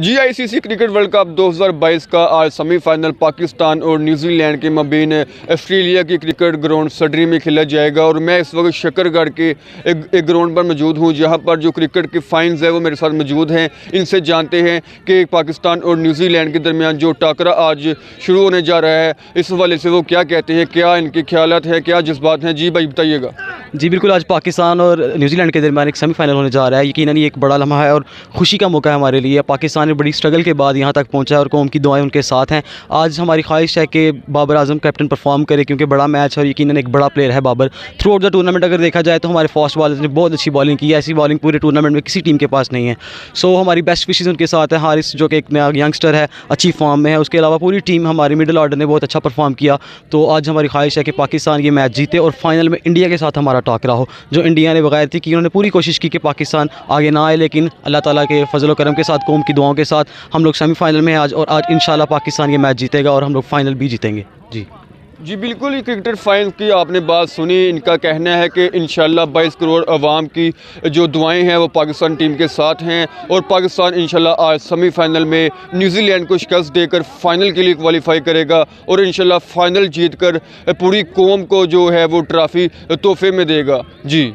जी ICC cricket world cup 2022 का आज semifinal Pakistan और न्यूजीलैंड के मबीन ऑस्ट्रेलिया की क्रिकेट ग्राउंड सडरी में खेला जाएगा। और मैं इस वक्त शकरगढ़ के एक ग्राउंड पर मौजूद हूँ, जहाँ पर जो क्रिकेट के फाइन्स है वो मेरे साथ मौजूद हैं। इनसे जानते हैं कि पाकिस्तान और न्यूजीलैंड के दरमियान जो टाकरा आज शुरू होने जा रहा है, इस हवाले से वो क्या कहते हैं, क्या इनके ख्यालात हैं, क्या जज्बात हैं। जी भाई बताइएगा। जी बिल्कुल, आज पाकिस्तान और न्यूजीलैंड के दरमियान एक सेमीफाइनल होने जा रहा है। यकीनन ये एक बड़ा लम्हा है और खुशी का मौका है हमारे लिए। पाकिस्तान ने बड़ी स्ट्रगल के बाद यहाँ तक पहुँचा है और कौम की दुआएं उनके साथ हैं। आज हमारी ख्वाहिश है कि बाबर आजम कैप्टन परफॉर्म करे, क्योंकि बड़ा मैच है और यकीनन एक बड़ा प्लेयर है Babar. Throughout the tournament अगर देखा जाए तो हमारे फास्ट बॉलर्स ने बहुत अच्छी बॉलिंग की है। ऐसी बॉलिंग पूरे टूर्नामेंट में किसी टीम के पास नहीं है। सो हमारी बेस्ट विशेज़ उनके साथ है। हारिस जो कि एक नया यंगस्टर है, अच्छी फॉर्म में है। उसके अलावा पूरी टीम हमारी मिडिल ऑर्डर ने बहुत अच्छा परफॉर्म किया। तो आज हमारी ख्वाहिश है कि पाकिस्तान ये मैच जीते और फाइनल में इंडिया के साथ हमारा टाकरा हो। जो इंडिया ने बगैर थी कि उन्होंने पूरी कोशिश की कि पाकिस्तान आगे ना आए, लेकिन अल्लाह ताला के फजल व करम के साथ, कौम की दुआओं के साथ हम लोग सेमीफाइनल में आज, और आज इंशाल्लाह पाकिस्तान ये मैच जीतेगा और हम लोग फाइनल भी जीतेंगे। जी बिल्कुल, ये क्रिकेट फैंस की आपने बात सुनी। इनका कहना है कि इंशाल्लाह 22 करोड़ अवाम की जो दुआएं हैं वो पाकिस्तान टीम के साथ हैं और पाकिस्तान इंशाल्लाह आज सेमीफाइनल में न्यूजीलैंड को शिकस्त देकर फाइनल के लिए क्वालिफाई करेगा और इंशाल्लाह फाइनल जीतकर पूरी कौम को जो है वो ट्रॉफी तोहफे में देगा। जी।